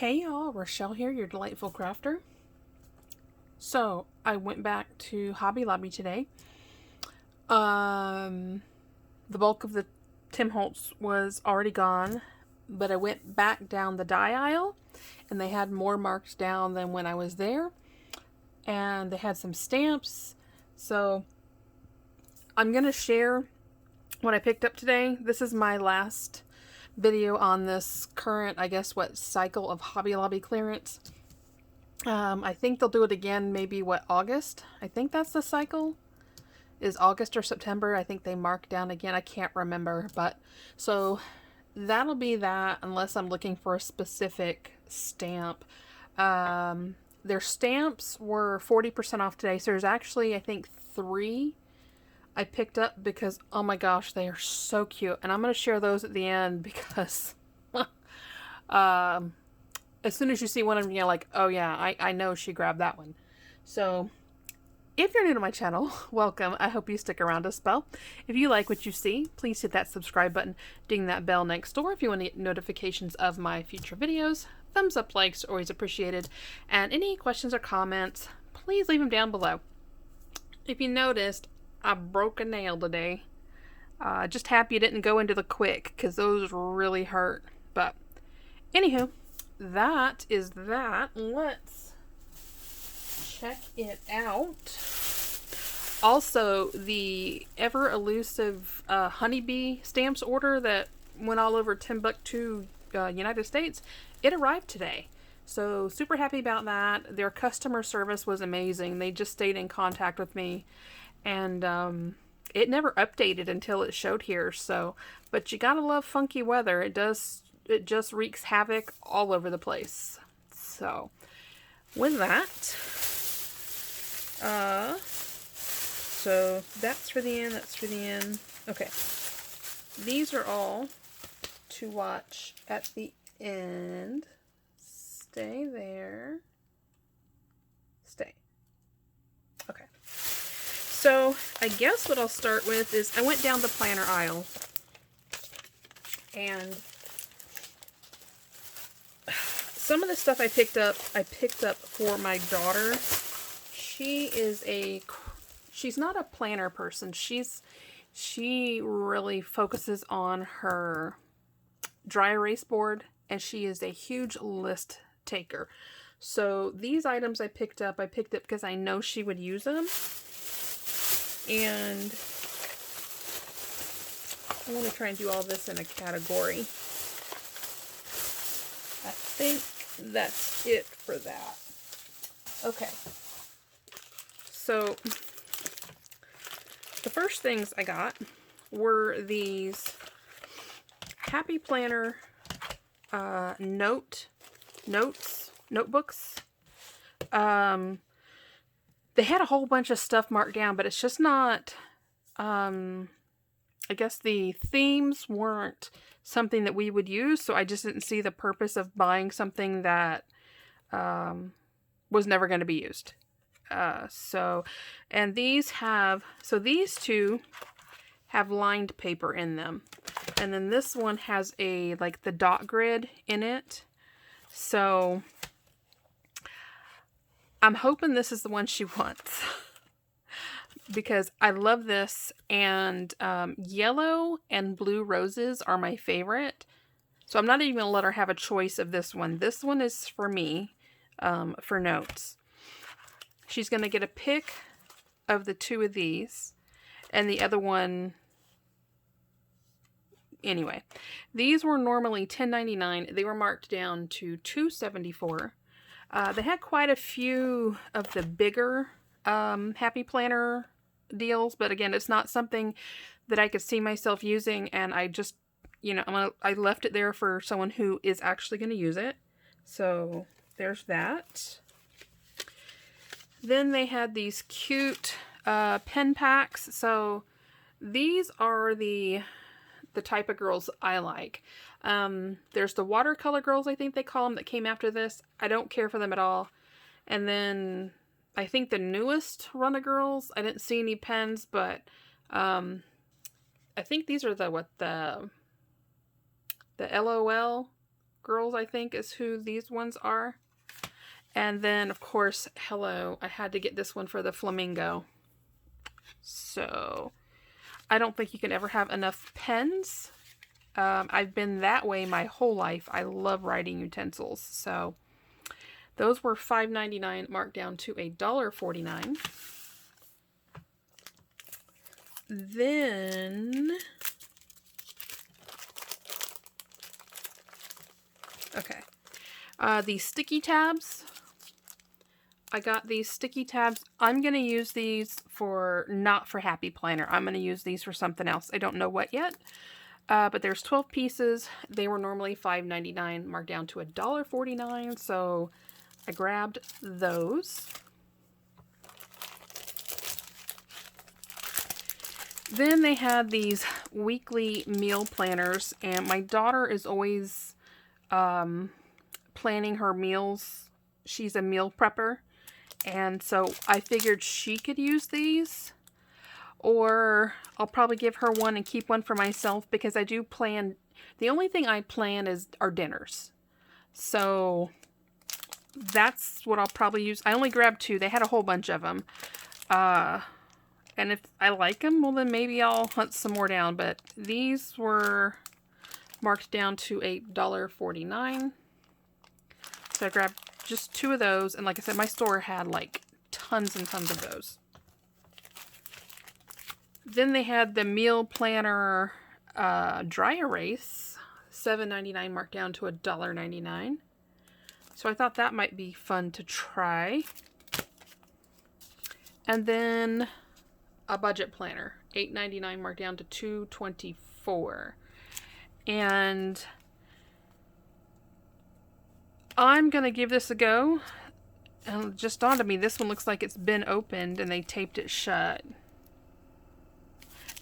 Hey y'all, Rochelle here, your delightful crafter. So, I went back to Hobby Lobby today. The bulk of the Tim Holtz was already gone, but I went back down the die aisle and they had more marked down than when I was there. And they had some stamps. So, I'm going to share what I picked up today. This is my last video on this current, cycle of Hobby Lobby clearance. I think they'll do it again, maybe August? I think that's the cycle. Is August or September? I think they mark down again. I can't remember, but so that'll be that unless I'm looking for a specific stamp. Their stamps were 40% off today, so there's actually, I think, 3 I picked up because, oh my gosh, they are so cute. And I'm going to share those at the end because as soon as you see one of them, you're like, oh yeah, I know she grabbed that one. So if you're new to my channel, welcome. I hope you stick around a spell. If you like what you see, please hit that subscribe button, ding that bell next door if you want to get notifications of my future videos. Thumbs up, likes are always appreciated. And any questions or comments, please leave them down below. If you noticed, I broke a nail today. Just happy it didn't go into the quick because those really hurt. But anywho, that is that. Let's check it out. Also, the ever elusive honeybee stamps order that went all over Timbuktu, United States, it arrived today. So super happy about that. Their customer service was amazing. They just stayed in contact with me. And it never updated until it showed here. So, but you gotta love funky weather. It just wreaks havoc all over the place. So, with that, so that's for the end. That's for the end. Okay, these are all to watch at the end. Stay there. Stay. Okay. So, I guess what I'll start with is I went down the planner aisle and some of the stuff I picked up for my daughter. She's not a planner person. She really focuses on her dry erase board and she is a huge list taker. So, these items I picked up because I know she would use them. And I want to try and do all this in a category. I think that's it for that. Okay. So, the first things I got were these Happy Planner notebooks. They had a whole bunch of stuff marked down, but it's just not, I guess the themes weren't something that we would use, so I just didn't see the purpose of buying something that was never going to be used. These two have lined paper in them. And then this one has the dot grid in it. So I'm hoping this is the one she wants because I love this, and yellow and blue roses are my favorite. So I'm not even going to let her have a choice of this one. This one is for me, for notes. She's going to get a pick of the 2 of these, and the other one, anyway. These were normally $10.99. They were marked down to $2.74. They had quite a few of the bigger Happy Planner deals, but again, it's not something that I could see myself using, and I just, I left it there for someone who is actually going to use it. So there's that. Then they had these cute pen packs. So these are the type of girls I like. There's the watercolor girls, I think they call them, that came after this. I don't care for them at all. And then I think the newest run of girls, I didn't see any pens, but I think these are the LOL Girls, I think, is who these ones are. And then, of course, hello, I had to get this one for the flamingo. So, I don't think you can ever have enough pens. I've been that way my whole life. I love writing utensils. So, those were $5.99 marked down to $1.49. Then, okay, these sticky tabs. I got these sticky tabs. I'm going to use these for, not for Happy Planner. I'm going to use these for something else. I don't know what yet. But there's 12 pieces. They were normally $5.99, marked down to $1.49. So I grabbed those. Then they had these weekly meal planners, and my daughter is always planning her meals. She's a meal prepper, and so I figured she could use these, or I'll probably give her one and keep one for myself, because I do plan, the only thing I plan is our dinners. So that's what I'll probably use. I only grabbed 2. They had a whole bunch of them. And if I like them, well, then maybe I'll hunt some more down. But these were marked down to $1.49. So I grabbed just 2 of those. And like I said, my store had like tons and tons of those. Then they had the meal planner dry erase, $7.99 marked down to $1.99. So I thought that might be fun to try. And then a budget planner, $8.99 marked down to $2.24. And I'm going to give this a go. And it just dawned on me, this one looks like it's been opened and they taped it shut.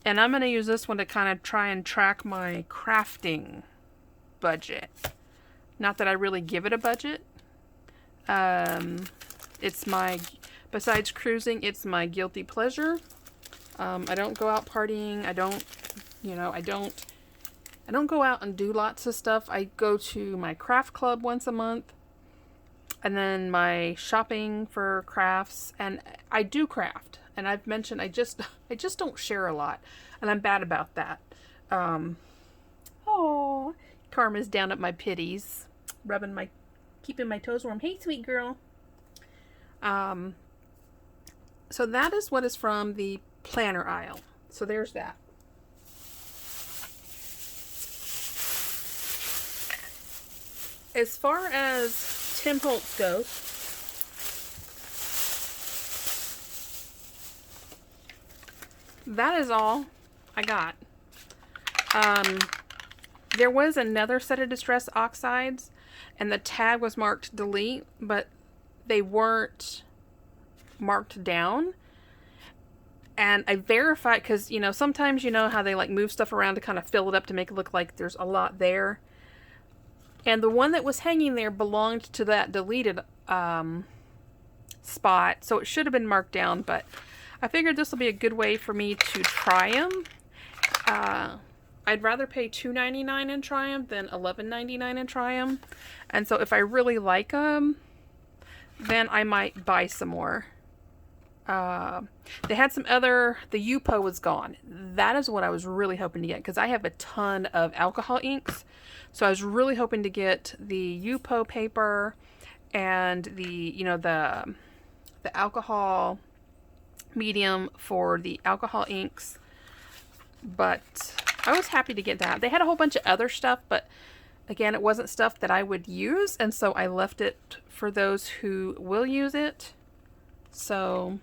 And I'm going to use this one to kind of try and track my crafting budget. Not that I really give it a budget. It's my, besides cruising, it's my guilty pleasure. I don't go out partying. I don't go out and do lots of stuff. I go to my craft club once a month. And then my shopping for crafts. And I do craft. And I've mentioned I just don't share a lot. And I'm bad about that. Oh, Karma's down at my pitties, keeping my toes warm. Hey, sweet girl. So that is what is from the planner aisle. So there's that. As far as Tim Holtz goes, that is all I got. There was another set of Distress Oxides, and the tag was marked delete, but they weren't marked down. And I verified, because, you know, sometimes you know how they like move stuff around to kind of fill it up to make it look like there's a lot there. And the one that was hanging there belonged to that deleted spot, so it should have been marked down, but I figured this will be a good way for me to try them. I'd rather pay $2.99 and try them than $11.99 and try them. And so if I really like them, then I might buy some more. They had some other, the Yupo was gone. That is what I was really hoping to get, because I have a ton of alcohol inks. So I was really hoping to get the Yupo paper and the alcohol medium for the alcohol inks. But I was happy to get that. They had a whole bunch of other stuff, but again, it wasn't stuff that I would use, and so I left it for those who will use it. So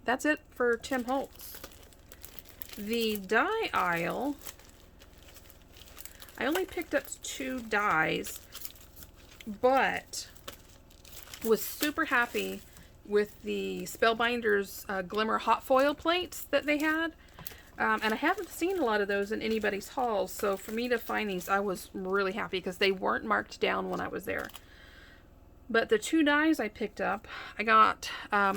that's it for Tim Holtz. The die aisle, I only picked up 2 dies, but was super happy with the Spellbinders Glimmer hot foil plates that they had. And I haven't seen a lot of those in anybody's hauls, so for me to find these, I was really happy because they weren't marked down when I was there. But the 2 dies I picked up, I got,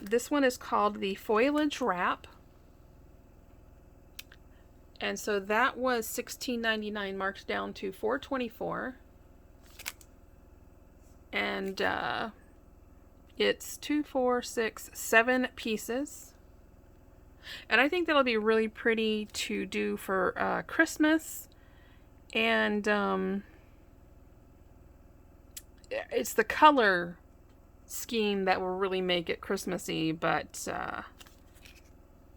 this one is called the Foliage Wrap. And so that was $16.99 marked down to $4.24. And it's 2, 4, 6, 7 pieces. And I think that'll be really pretty to do for Christmas. And it's the color scheme that will really make it Christmassy. But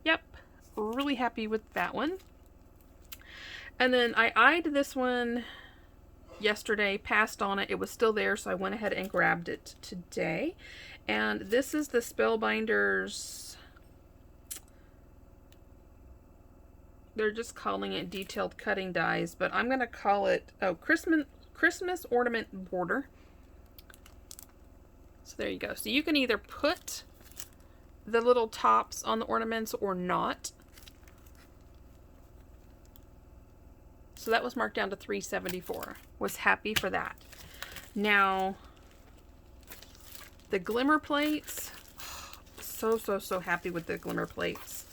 yep, really happy with that one. And then I eyed this one yesterday, passed on it. It was still there, so I went ahead and grabbed it today. And this is the Spellbinders. They're just calling it detailed cutting dies, but I'm going to call it Christmas ornament border. So there you go. So you can either put the little tops on the ornaments or not. So that was marked down to $3.74. Was happy for that. Now, the Glimmer Plates. So happy with the Glimmer Plates.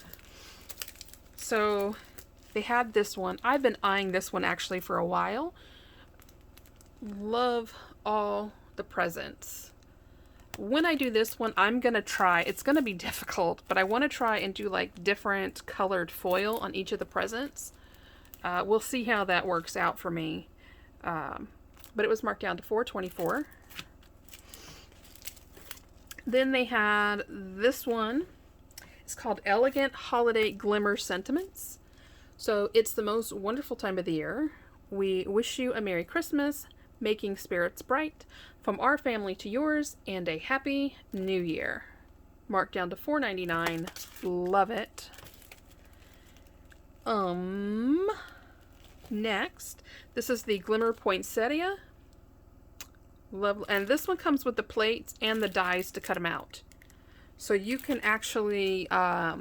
So they had this one. I've been eyeing this one actually for a while. Love all the presents. When I do this one, I'm going to try. It's going to be difficult, but I want to try and do like different colored foil on each of the presents. We'll see how that works out for me. But it was marked down to $4.24. Then they had this one. It's called Elegant Holiday Glimmer Sentiments. So it's the most wonderful time of the year. We wish you a Merry Christmas, making spirits bright, from our family to yours, and a Happy New Year. Marked down to $4.99. Love it. Next, this is the Glimmer Poinsettia. Love, and this one comes with the plates and the dies to cut them out. So you can actually, I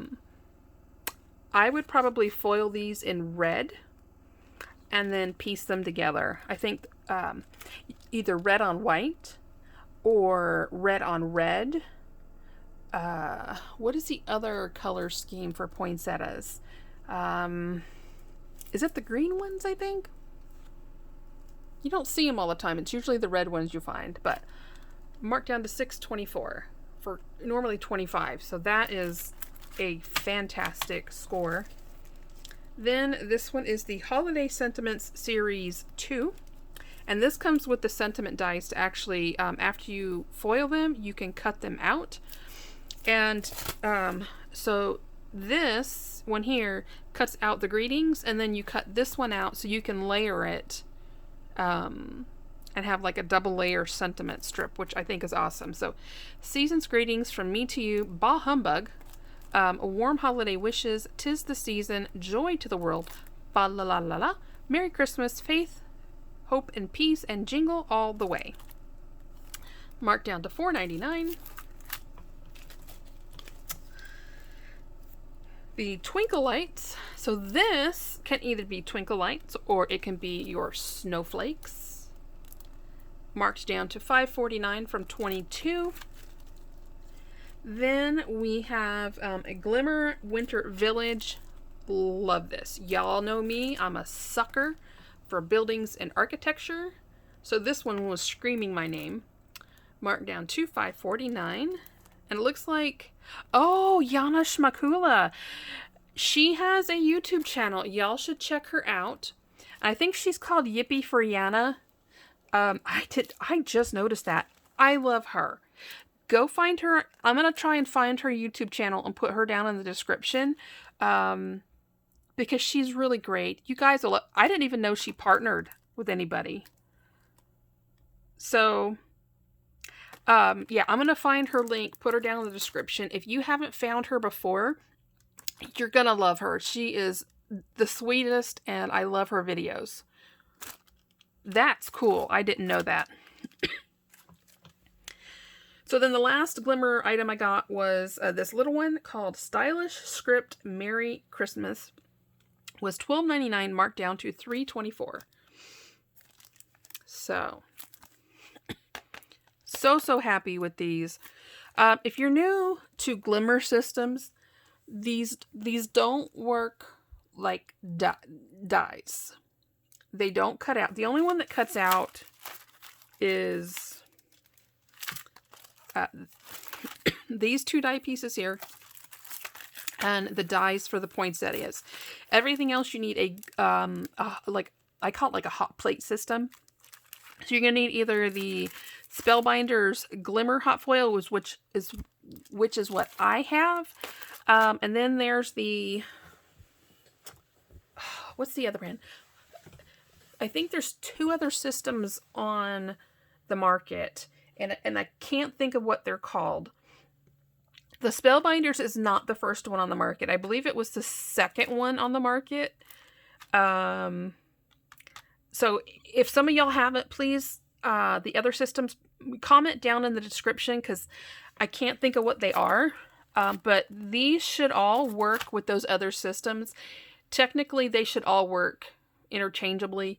would probably foil these in red and then piece them together. I think either red on white or red on red. What is the other color scheme for poinsettias? Is it the green ones, I think? You don't see them all the time. It's usually the red ones you find. But marked down to $6.24 for normally $25. So that is a fantastic score. Then this one is the Holiday Sentiments Series 2. And this comes with the sentiment dies to actually, after you foil them, you can cut them out. And so this one here cuts out the greetings, and then you cut this one out so you can layer it and have like a double layer sentiment strip, which I think is awesome. So, season's greetings from me to you, bah humbug, warm holiday wishes, 'tis the season, joy to the world, fa la la la la, Merry Christmas, faith, hope and peace, and jingle all the way. Marked down to $4.99. The Twinkle Lights. So this can either be Twinkle Lights or it can be your snowflakes. Marked down to $5.49 from $22. Then we have a Glimmer Winter Village. Love this. Y'all know me. I'm a sucker for buildings and architecture. So this one was screaming my name. Marked down to $5.49. And it looks like, oh, Yana Shmakula. She has a YouTube channel. Y'all should check her out. I think she's called Yippee for Yana. I just noticed that. I love her. Go find her. I'm going to try and find her YouTube channel and put her down in the description. Because she's really great. You guys will, I didn't even know she partnered with anybody. So, yeah, I'm going to find her link, put her down in the description. If you haven't found her before, you're going to love her. She is the sweetest, and I love her videos. That's cool. I didn't know that. So then the last Glimmer item I got was this little one called Stylish Script Merry Christmas. Was $12.99, marked down to $3.24. So happy with these. If you're new to Glimmer systems, these don't work like dies. They don't cut out. The only one that cuts out is these 2 die pieces here, and the dies for the poinsettias. Everything else you need like, I call it like a hot plate system. So you're gonna need either the Spellbinder's Glimmer hot foil, which is what I have, and then there's the, what's the other brand? I think there's 2 other systems on the market, and I can't think of what they're called. The Spellbinders is not the first one on the market. I believe it was the second one on the market. So if some of y'all have it, please, the other systems, comment down in the description, because I can't think of what they are. But these should all work with those other systems. Technically, they should all work interchangeably.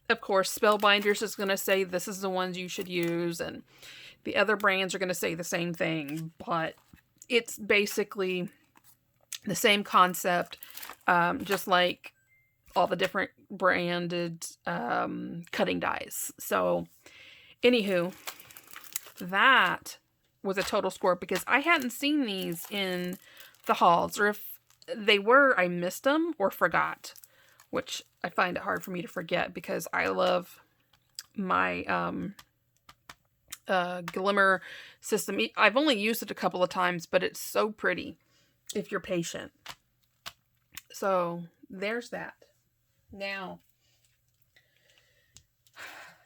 Of course, Spellbinders is going to say this is the ones you should use, and the other brands are going to say the same thing, but it's basically the same concept, just like all the different branded cutting dies. So, anywho, that was a total score, because I hadn't seen these in the hauls, or if they were, I missed them or forgot, which I find it hard for me to forget, because I love my Glimmer system. I've only used it a couple of times, but it's so pretty if you're patient. So there's that. Now,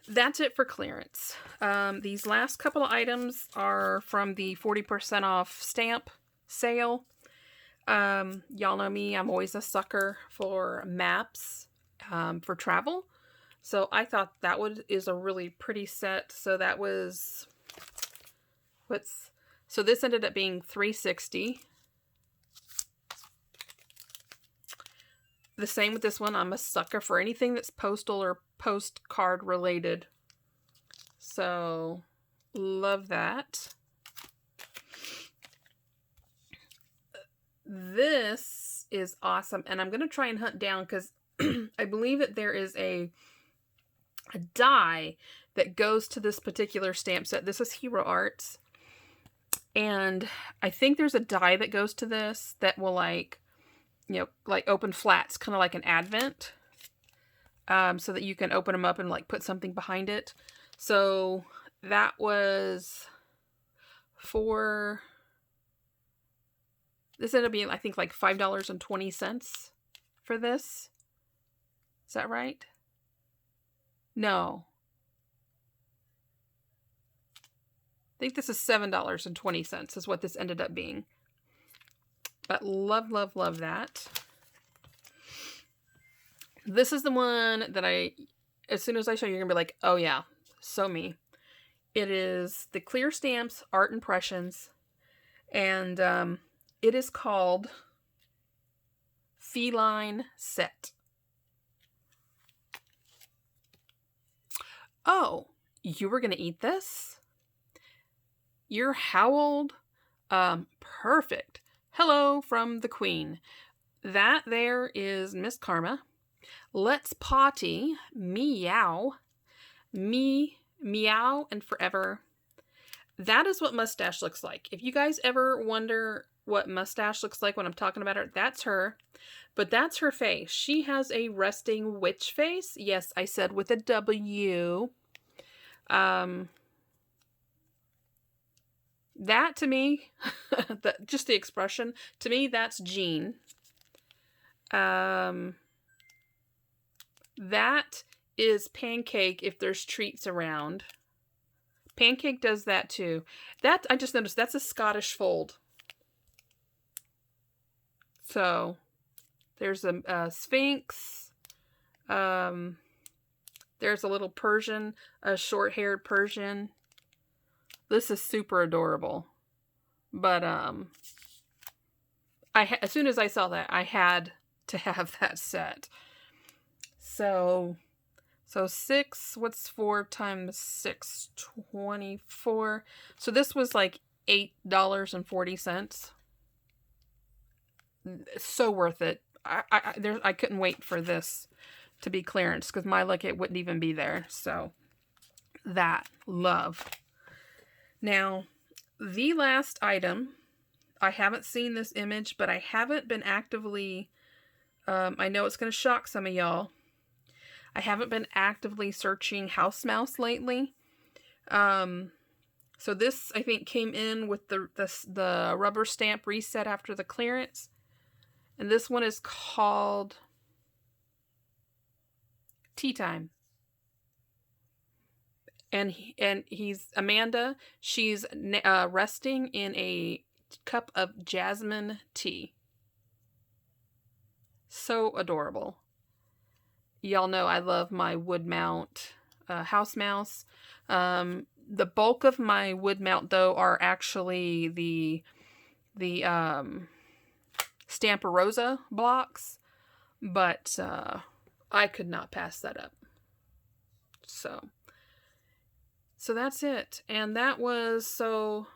that's it for clearance. These last couple of items are from the 40% off stamp sale. Y'all know me, I'm always a sucker for maps for travel. So I thought that is a really pretty set. So that was, so this ended up being $360. The same with this one. I'm a sucker for anything that's postal or postcard related. So, love that. This is awesome. And I'm going to try and hunt down, because I believe that there is a die that goes to this particular stamp set. This is Hero Arts. And I think there's a die that goes to this that will, like, you know, like open flats, kind of like an advent, so that you can open them up and like put something behind it. So that was this ended up being, I think, like $5.20 for this. Is that right? No. I think this is $7.20 is what this ended up being. But love, love, love that. This is the one that as soon as I show you, you're going to be like, oh yeah, so me. It is the Clear Stamps Art Impressions. And it is called Feline Set. Oh, you were going to eat this? You're how old? Perfect. Hello from the Queen. That there is Miss Karma. Let's Potty, Meow, Meow, and Forever. That is what Mustache looks like. If you guys ever wonder what Mustache looks like when I'm talking about her, that's her. But that's her face. She has a resting witch face. Yes, I said with a W. That to me, just the expression, to me, that's Jean. That is Pancake if there's treats around. Pancake does that too. That, I just noticed, that's a Scottish fold. So, there's a Sphinx. There's a little Persian, a short-haired Persian. This is super adorable. But, as soon as I saw that, I had to have that set. So 6, what's 4 times 6? 24. So this was like $8.40. So worth it. I couldn't wait for this to be clearance, because my luck, it wouldn't even be there. So that, love. Now, the last item, I haven't seen this image, but I haven't been actively, I know it's going to shock some of y'all. I haven't been actively searching house mouse lately. So this, I think, came in with the rubber stamp reset after the clearance. And this one is called Tea Time. And he's Amanda. She's resting in a cup of jasmine tea. So adorable. Y'all know I love my wood mount house mouse. The bulk of my wood mount, though, are actually the Stampa Rosa blocks, but I could not pass that up. So that's it. And that was $660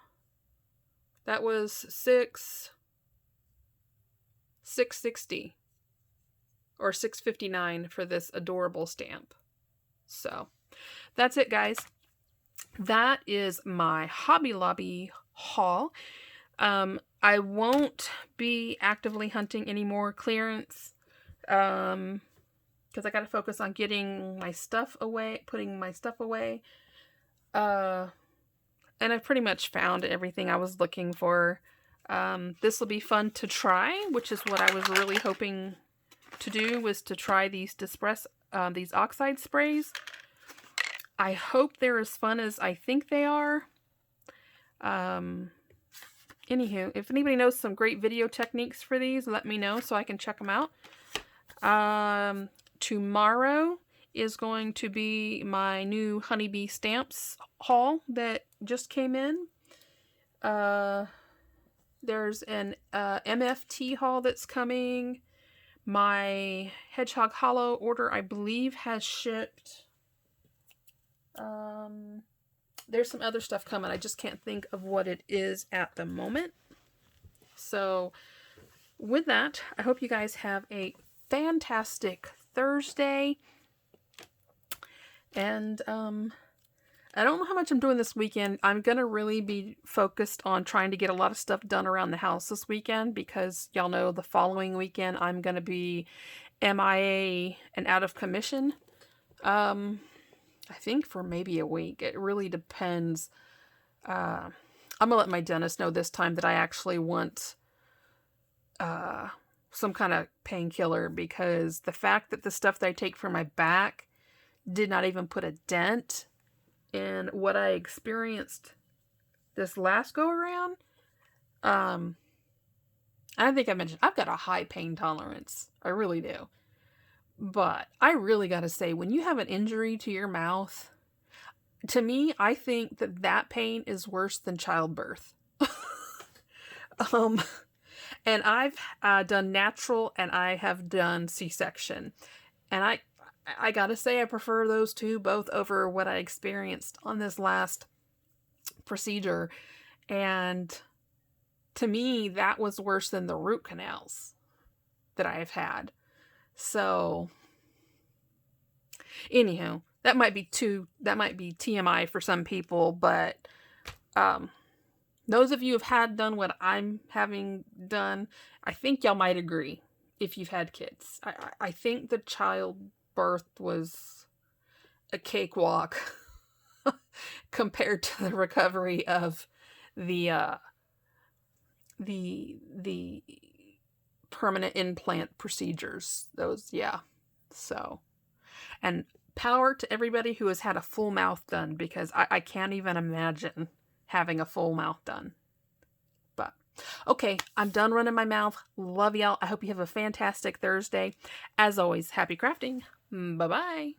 or $659 for this adorable stamp. So that's it, guys. That is my Hobby Lobby haul. I won't be actively hunting any more clearance because I got to focus on getting my stuff away, putting my stuff away. And I've pretty much found everything I was looking for. This will be fun to try, which is what I was really hoping to do, was to try these these oxide sprays. I hope they're as fun as I think they are. Anywho, if anybody knows some great video techniques for these, let me know so I can check them out. Tomorrow is going to be my new honeybee stamps haul that just came in. There's an MFT haul that's coming. My Hedgehog Hollow order, I believe, has shipped. There's some other stuff coming. I just can't think of what it is at the moment. So with that, I hope you guys have a fantastic Thursday. And I don't know how much I'm doing this weekend. I'm going to really be focused on trying to get a lot of stuff done around the house this weekend, because y'all know the following weekend I'm going to be MIA and out of commission. I think for maybe a week. It really depends. I'm going to let my dentist know this time that I actually want some kind of painkiller, because the fact that the stuff that I take for my back did not even put a dent in what I experienced this last go around. I think I mentioned I've got a high pain tolerance. I really do. But I really got to say, when you have an injury to your mouth, to me, I think that pain is worse than childbirth. And I've done natural and I have done C-section. And I got to say, I prefer those two both over what I experienced on this last procedure. And to me, that was worse than the root canals that I have had. So, anywho, that might be TMI for some people, but those of you who've had done what I'm having done, I think y'all might agree if you've had kids. I think the childbirth was a cakewalk compared to the recovery of the permanent implant procedures. Those, yeah. So, and power to everybody who has had a full mouth done, because I can't even imagine having a full mouth done. But, okay, I'm done running my mouth. Love y'all. I hope you have a fantastic Thursday. As always, happy crafting. Bye-bye.